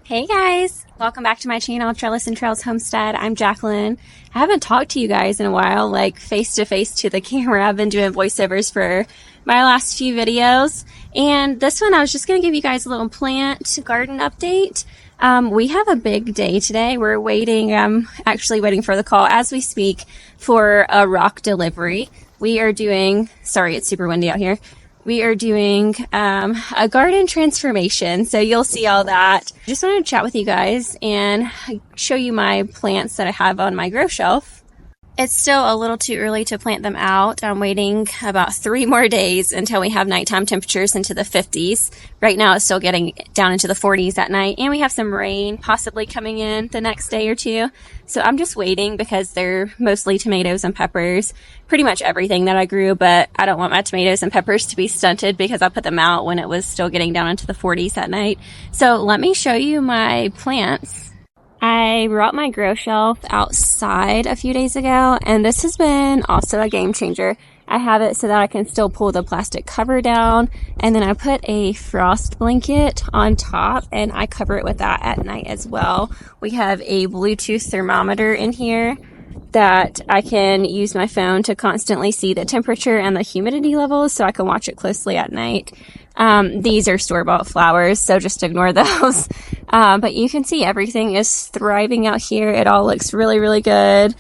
Hey guys, welcome back to my channel, Trellis and Trails Homestead. I'm Jacqueline. I haven't talked to you guys in a while, like face to face to the camera. I've been doing voiceovers for my last few videos, and this one I was just going to give you guys a little plant garden update. We have a big day today. We're waiting, actually waiting for the call as we speak for a rock delivery. We are doing, sorry, it's super windy out here. We are doing a garden transformation, so you'll see all that. Just wanted to chat with you guys and show you my plants that I have on my grow shelf. It's still a little too early to plant them out. I'm waiting about 3 more days until we have nighttime temperatures into the 50s. Right now it's still getting down into the 40s at night, and we have some rain possibly coming in the next day or two. So I'm just waiting because they're mostly tomatoes and peppers, pretty much everything that I grew, but I don't want my tomatoes and peppers to be stunted because I put them out when it was still getting down into the 40s at night. So let me show you my plants. I brought my grow shelf outside a few days ago, and this has been also a game changer. I have it so that I can still pull the plastic cover down, and then I put a frost blanket on top and I cover it with that at night as well. We have a Bluetooth thermometer in here that I can use my phone to constantly see the temperature and the humidity levels so I can watch it closely at night. These are store-bought flowers, so just ignore those. But you can see everything is thriving out here. It all looks really, really good.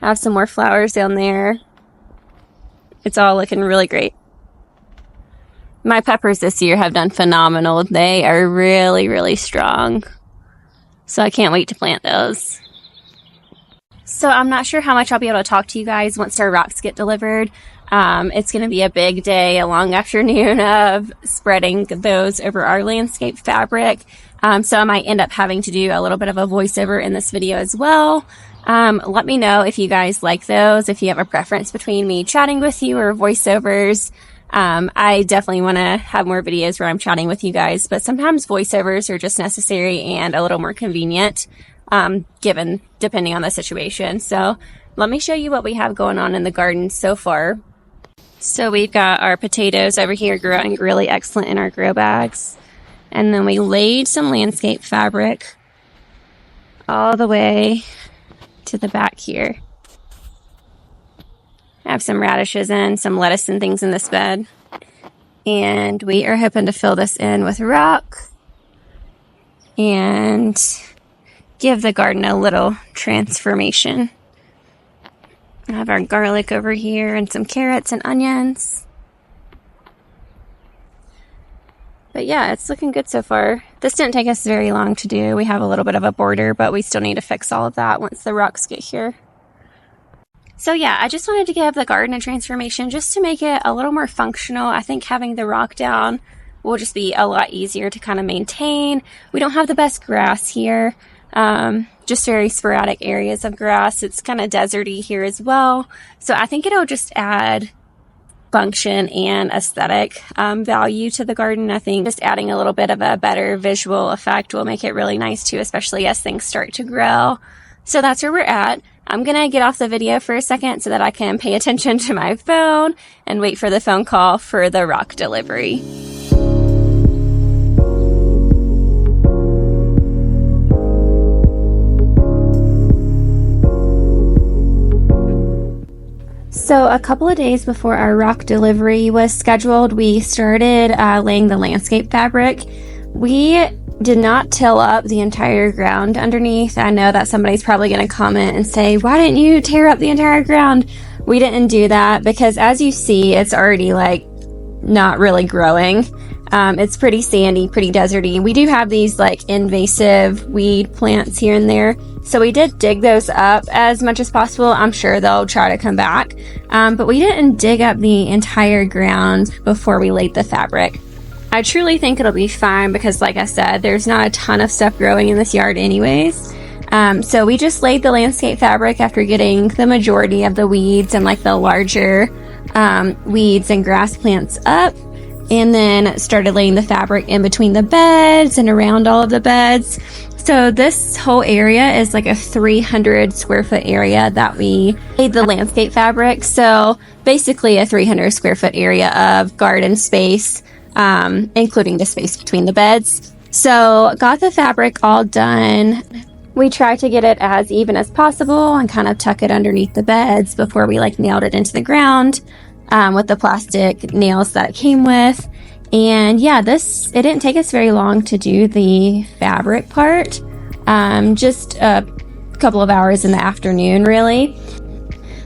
I have some more flowers down there. It's all looking really great. My peppers this year have done phenomenal. They are really, really strong. So I can't wait to plant those. So I'm not sure how much I'll be able to talk to you guys once our rocks get delivered. It's going to be a big day, a long afternoon of spreading those over our landscape fabric. So I might end up having to do a little bit of a voiceover in this video as well. Let me know if you guys like those, if you have a preference between me chatting with you or voiceovers. I definitely want to have more videos where I'm chatting with you guys, but sometimes voiceovers are just necessary and a little more convenient, depending on the situation. So let me show you what we have going on in the garden so far. So we've got our potatoes over here growing really excellent in our grow bags. And then we laid some landscape fabric all the way to the back here. I have some radishes and some lettuce and things in this bed. And we are hoping to fill this in with rock and give the garden a little transformation. I have our garlic over here and some carrots and onions. But yeah, it's looking good so far. This didn't take us very long to do. We have a little bit of a border, but we still need to fix all of that once the rocks get here. So yeah, I just wanted to give the garden a transformation just to make it a little more functional. I think having the rock down will just be a lot easier to kind of maintain. We don't have the best grass here. Just very sporadic areas of grass. It's kind of deserty here as well. So I think it'll just add function and aesthetic value to the garden. I think just adding a little bit of a better visual effect will make it really nice too, especially as things start to grow. So that's where we're at. I'm going to get off the video for a second so that I can pay attention to my phone and wait for the phone call for the rock delivery. So a couple of days before our rock delivery was scheduled, we started laying the landscape fabric. We did not till up the entire ground underneath. I know that somebody's probably going to comment and say, why didn't you tear up the entire ground? We didn't do that because as you see, it's already like not really growing. It's pretty sandy, pretty deserty. We do have these like invasive weed plants here and there. So we did dig those up as much as possible. I'm sure they'll try to come back. But we didn't dig up the entire ground before we laid the fabric. I truly think it'll be fine because like I said, there's not a ton of stuff growing in this yard anyways. So we just laid the landscape fabric after getting the majority of the weeds and like the larger weeds and grass plants up. And then started laying the fabric in between the beds and around all of the beds. So this whole area is like a 300 square foot area that we laid the landscape fabric. So basically a 300 square foot area of garden space, including the space between the beds. So got the fabric all done. We tried to get it as even as possible and kind of tuck it underneath the beds before we like nailed it into the ground with the plastic nails that it came with. And yeah, it didn't take us very long to do the fabric part. Just a couple of hours in the afternoon, really.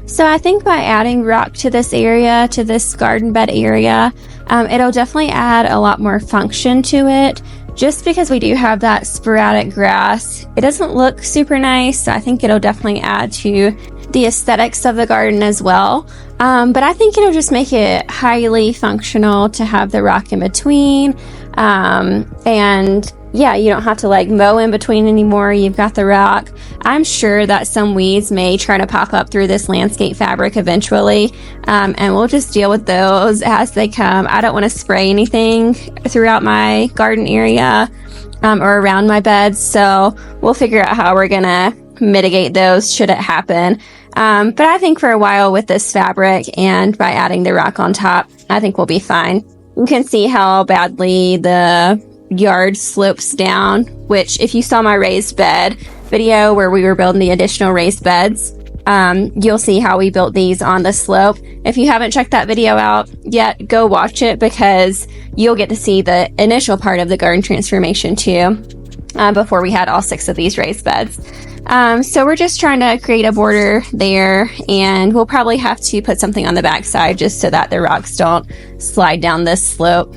So I think by adding rock to this area, to this garden bed area, it'll definitely add a lot more function to it. Just because we do have that sporadic grass, it doesn't look super nice. So I think it'll definitely add to the aesthetics of the garden as well. But I think it'll just make it highly functional to have the rock in between. And yeah, you don't have to like mow in between anymore. You've got the rock. I'm sure that some weeds may try to pop up through this landscape fabric eventually. And we'll just deal with those as they come. I don't want to spray anything throughout my garden area or around my beds. So we'll figure out how we're going to mitigate those should it happen. But I think for a while with this fabric and by adding the rock on top, I think we'll be fine. You can see how badly the yard slopes down, which if you saw my raised bed video where we were building the additional raised beds, you'll see how we built these on the slope. If you haven't checked that video out yet, go watch it because you'll get to see the initial part of the garden transformation too, before we had all 6 of these raised beds. So we're just trying to create a border there, and we'll probably have to put something on the back side just so that the rocks don't slide down this slope.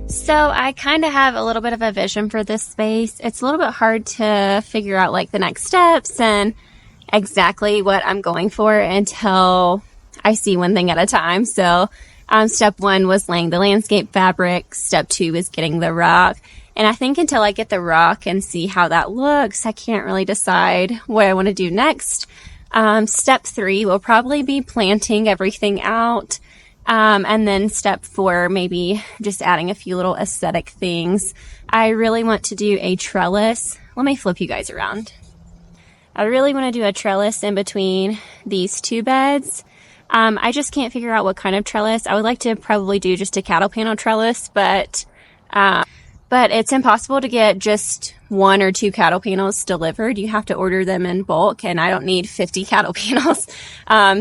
So I kind of have a little bit of a vision for this space. It's a little bit hard to figure out like the next steps and exactly what I'm going for until I see one thing at a time. So step 1 was laying the landscape fabric. Step 2 is getting the rock. And I think until I get the rock and see how that looks, I can't really decide what I want to do next. Step 3 will probably be planting everything out. And then step 4, maybe just adding a few little aesthetic things. I really want to do a trellis. Let me flip you guys around. I really want to do a trellis in between these 2 beds. I just can't figure out what kind of trellis. I would like to probably do just a cattle panel trellis, but it's impossible to get just 1 or 2 cattle panels delivered. You have to order them in bulk, and I don't need 50 cattle panels.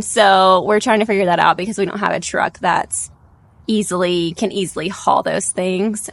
So we're trying to figure that out because we don't have a truck that's can easily haul those things,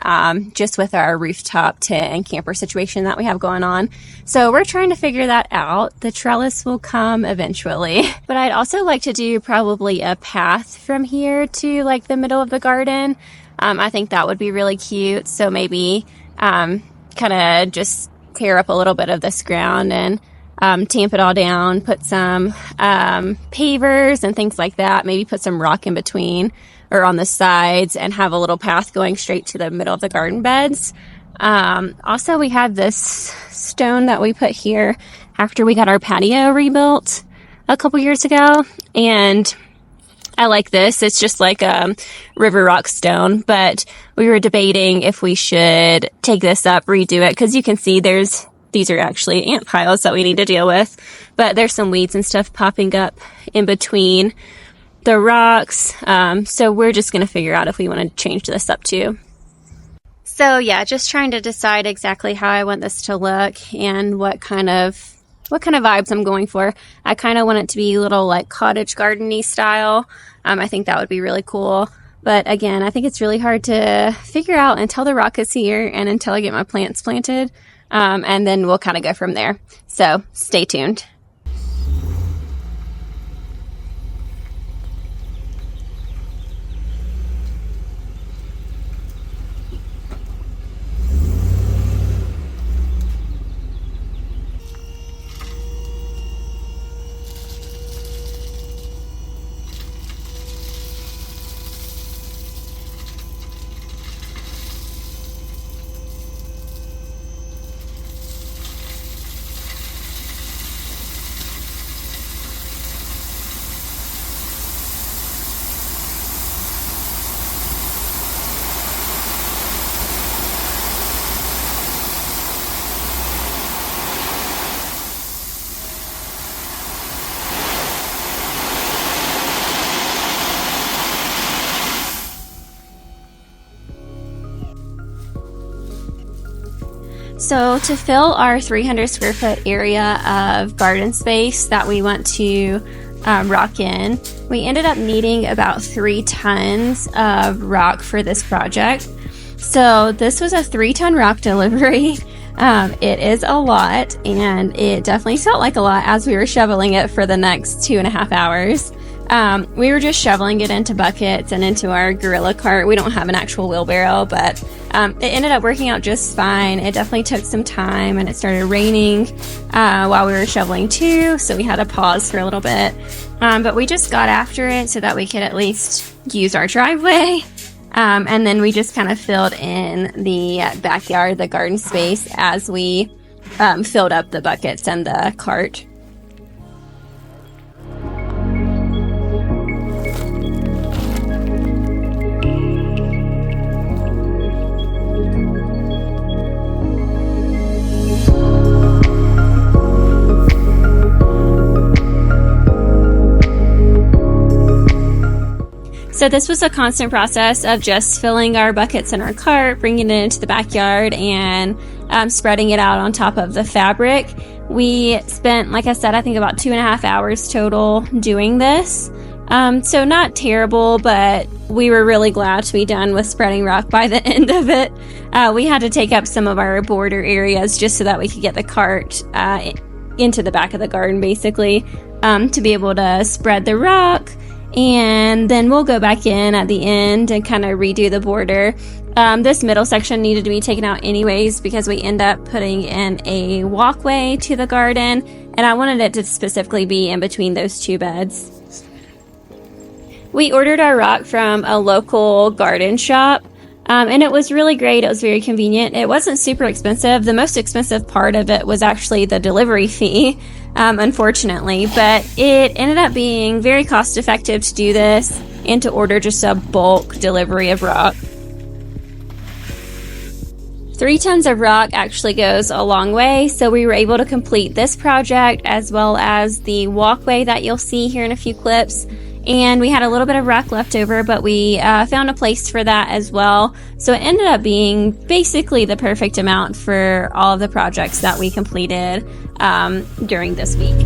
just with our rooftop tent and camper situation that we have going on. So we're trying to figure that out. The trellis will come eventually, but I'd also like to do probably a path from here to like the middle of the garden. I think that would be really cute. So maybe kind of just tear up a little bit of this ground and tamp it all down, put some pavers and things like that. Maybe put some rock in between or on the sides and have a little path going straight to the middle of the garden beds. Also, we had this stone that we put here after we got our patio rebuilt a couple years ago. And I like this. It's just like a river rock stone, but we were debating if we should take this up, redo it, because you can see these are actually ant piles that we need to deal with, but there's some weeds and stuff popping up in between the rocks. So we're just going to figure out if we want to change this up too. So yeah, just trying to decide exactly how I want this to look and what kind of vibes I'm going for. I kind of want it to be a little like cottage garden-y style. I think that would be really cool. But again, I think it's really hard to figure out until the rock is here and until I get my plants planted. And then we'll kind of go from there. So stay tuned. So to fill our 300 square foot area of garden space that we want to rock in, we ended up needing about 3 tons of rock for this project. So this was a 3-ton rock delivery. It is a lot, and it definitely felt like a lot as we were shoveling it for the next 2.5 hours. We were just shoveling it into buckets and into our gorilla cart. We don't have an actual wheelbarrow, but it ended up working out just fine. It definitely took some time, and it started raining while we were shoveling too, so we had to pause for a little bit. But we just got after it so that we could at least use our driveway. And then we just kind of filled in the backyard, the garden space, as we filled up the buckets and the cart. So this was a constant process of just filling our buckets in our cart, bringing it into the backyard, and spreading it out on top of the fabric. We spent, like I said, I think about 2.5 hours total doing this. So not terrible, but we were really glad to be done with spreading rock by the end of it. We had to take up some of our border areas just so that we could get the cart into the back of the garden, basically, to be able to spread the rock. And then we'll go back in at the end and kind of redo the border. This middle section needed to be taken out anyways because we end up putting in a walkway to the garden, and I wanted it to specifically be in between those 2 beds. We ordered our rock from a local garden shop, and it was really great. It was very convenient. It wasn't super expensive. The most expensive part of it was actually the delivery fee, unfortunately, but it ended up being very cost effective to do this and to order just a bulk delivery of rock. 3 tons of rock actually goes a long way, so we were able to complete this project as well as the walkway that you'll see here in a few clips. And we had a little bit of rock left over, but we found a place for that as well. So it ended up being basically the perfect amount for all of the projects that we completed during this week.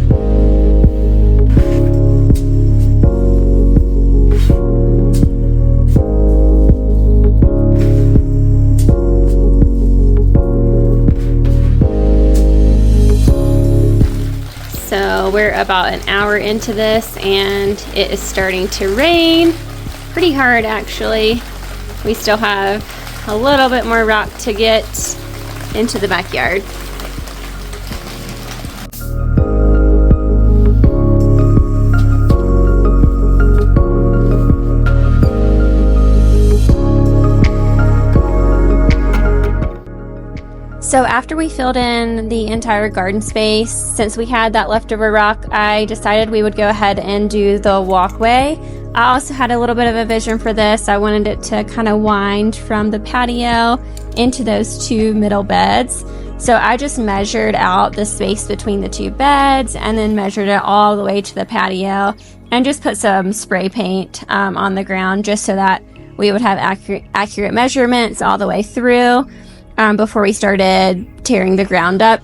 So we're about an hour into this, and it is starting to rain pretty hard actually. We still have a little bit more rock to get into the backyard. So after we filled in the entire garden space, since we had that leftover rock, I decided we would go ahead and do the walkway. I also had a little bit of a vision for this. I wanted it to kind of wind from the patio into those 2 middle beds. So I just measured out the space between the 2 beds and then measured it all the way to the patio and just put some spray paint on the ground just so that we would have accurate measurements all the way through. Before we started tearing the ground up.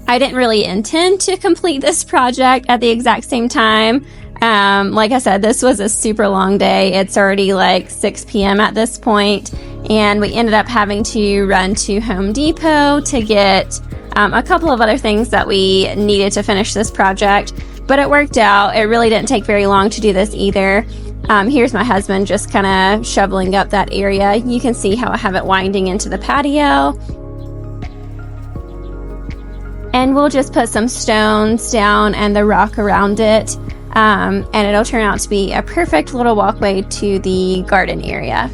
I didn't really intend to complete this project at the exact same time. Like I said, this was a super long day. It's already like 6 p.m. at this point, and we ended up having to run to Home Depot to get a couple of other things that we needed to finish this project, but it worked out. It really didn't take very long to do this either. Here's my husband just kind of shoveling up that area. You can see how I have it winding into the patio. And we'll just put some stones down and the rock around it. And it'll turn out to be a perfect little walkway to the garden area.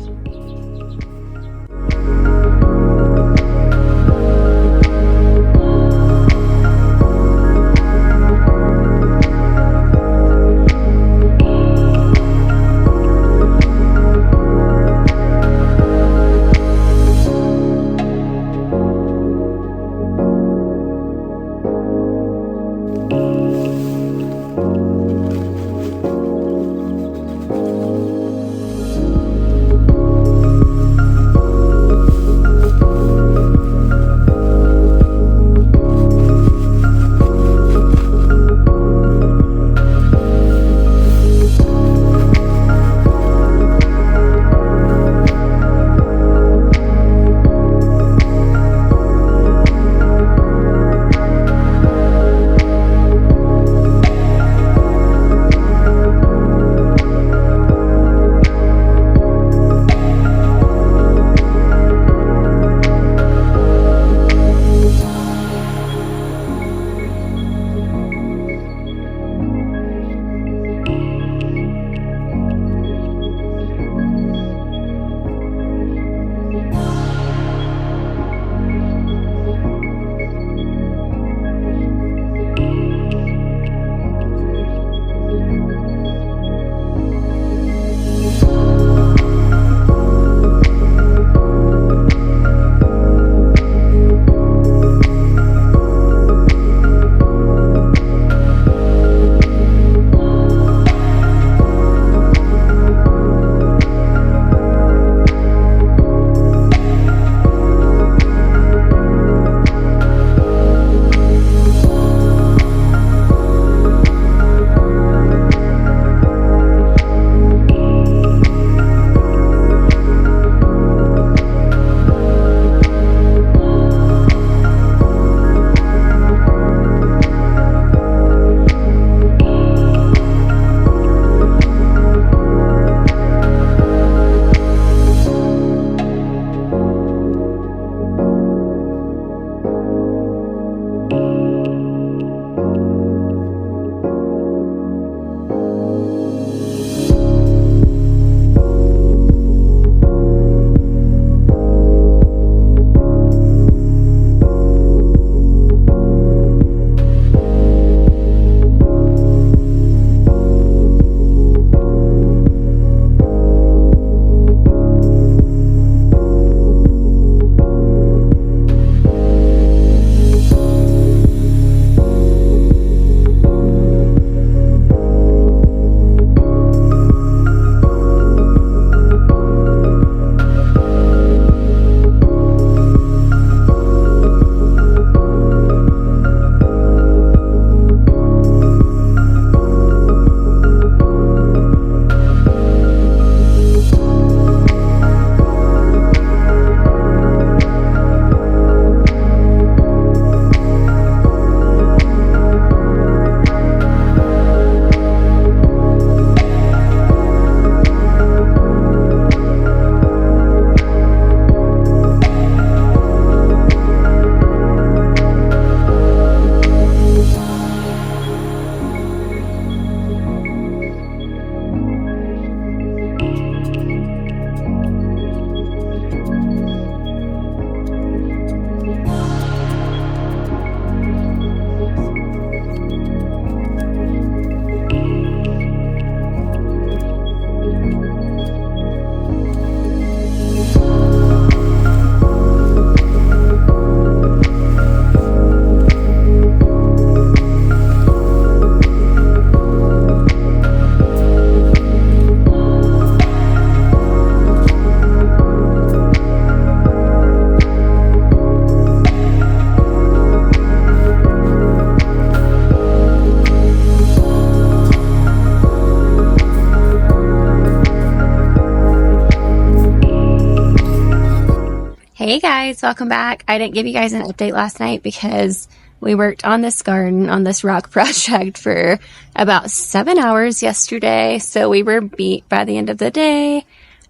Hey guys, welcome back. I didn't give you guys an update last night because we worked on this garden, on this rock project for about 7 hours yesterday. So we were beat by the end of the day,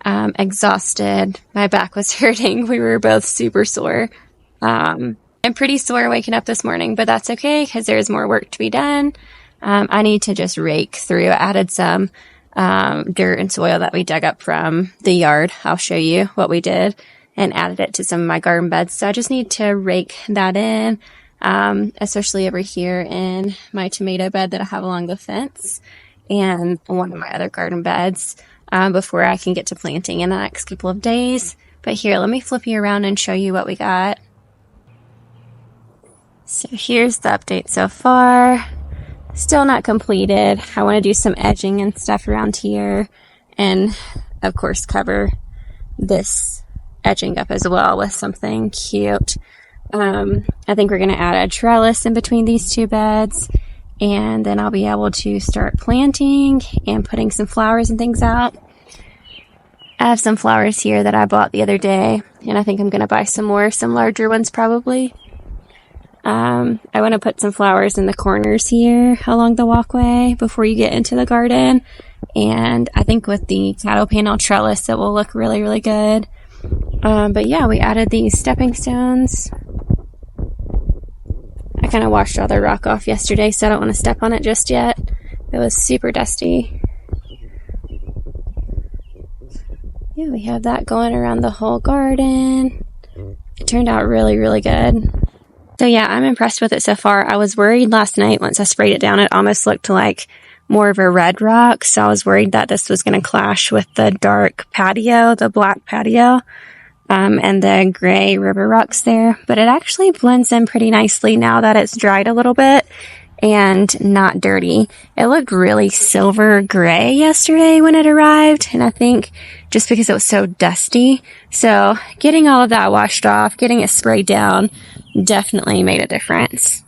exhausted. My back was hurting. We were both super sore. I'm pretty sore waking up this morning, but that's okay because there's more work to be done. I need to just rake through. I added some dirt and soil that we dug up from the yard. I'll show you what we did, and added it to some of my garden beds. So I just need to rake that in, especially over here in my tomato bed that I have along the fence and one of my other garden beds, before I can get to planting in the next couple of days. But here, let me flip you around and show you what we got. So here's the update so far. Still not completed. I want to do some edging and stuff around here, and of course cover this edging up as well with something cute. I think we're going to add a trellis in between these two beds, and then I'll be able to start planting and putting some flowers and things out. I have some flowers here that I bought the other day, and I think I'm going to buy some more, some larger ones probably. I want to put some flowers in the corners here along the walkway before you get into the garden, and I think with the cattle panel trellis it will look really, really good. But yeah, we added these stepping stones. I kind of washed all the rock off yesterday, so I don't want to step on it just yet. It was super dusty. Yeah, we have that going around the whole garden. It turned out really, really good. So yeah, I'm impressed with it so far. I was worried last night once I sprayed it down, it almost looked like more of a red rock. So I was worried that this was going to clash with the dark patio, the black patio, and the gray river rocks there. But it actually blends in pretty nicely now that it's dried a little bit and not dirty. It looked really silver gray yesterday when it arrived, and I think just because it was so dusty. So getting all of that washed off, getting it sprayed down, definitely made a difference.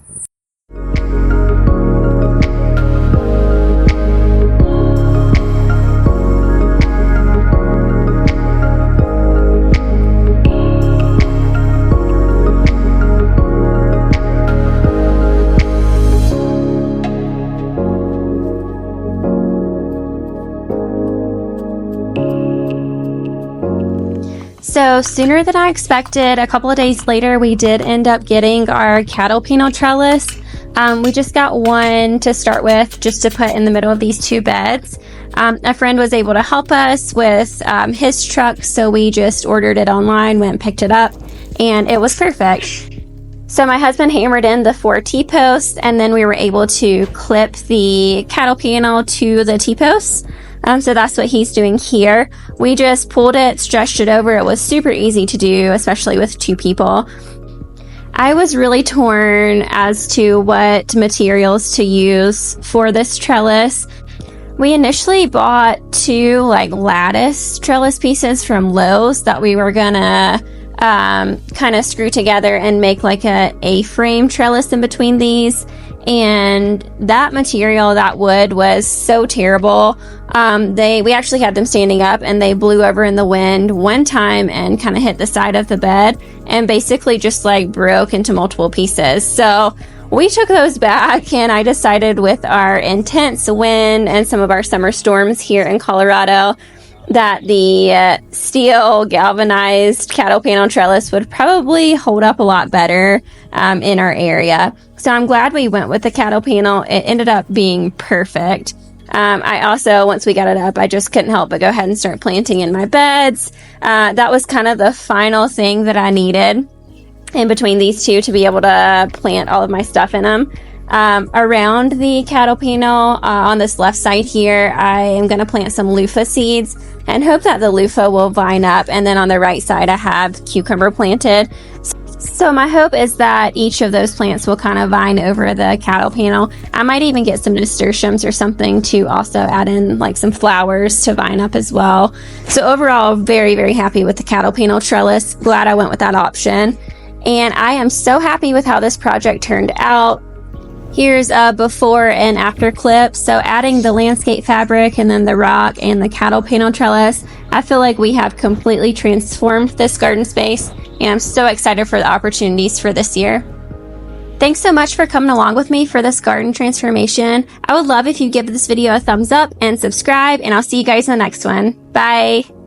So sooner than I expected, a couple of days later, we did end up getting our cattle panel trellis. We just got one to start with, just to put in the middle of these two beds. A friend was able to help us with his truck, so we just ordered it online, went and picked it up, and it was perfect. So my husband hammered in the 4 T-posts, and then we were able to clip the cattle panel to the T-posts. So that's what he's doing here. We just pulled it, stretched it over. It was super easy to do, especially with 2 people. I was really torn as to what materials to use for this trellis. We initially bought 2 lattice trellis pieces from Lowe's that we were gonna kind of screw together and make like a A-frame trellis in between these. And that material, that wood, was so terrible. We actually had them standing up, and they blew over in the wind one time and kind of hit the side of the bed and basically just broke into multiple pieces. So we took those back, and I decided with our intense wind and some of our summer storms here in Colorado that the steel galvanized cattle panel trellis would probably hold up a lot better in our area. So I'm glad we went with the cattle panel. It ended up being perfect. I also, once we got it up, I just couldn't help but go ahead and start planting in my beds. That was kind of the final thing that I needed in between these two to be able to plant all of my stuff in them. Around the cattle panel, on this left side here, I am going to plant some loofah seeds and hope that the loofah will vine up. And then on the right side, I have cucumber planted. So my hope is that each of those plants will kind of vine over the cattle panel. I might even get some nasturtiums or something to also add in some flowers to vine up as well. So overall, very, very happy with the cattle panel trellis. Glad I went with that option. And I am so happy with how this project turned out. Here's a before and after clip. So adding the landscape fabric and then the rock and the cattle panel trellis, I feel like we have completely transformed this garden space, and I'm so excited for the opportunities for this year. Thanks so much for coming along with me for this garden transformation. I would love if you give this video a thumbs up and subscribe, and I'll see you guys in the next one. Bye!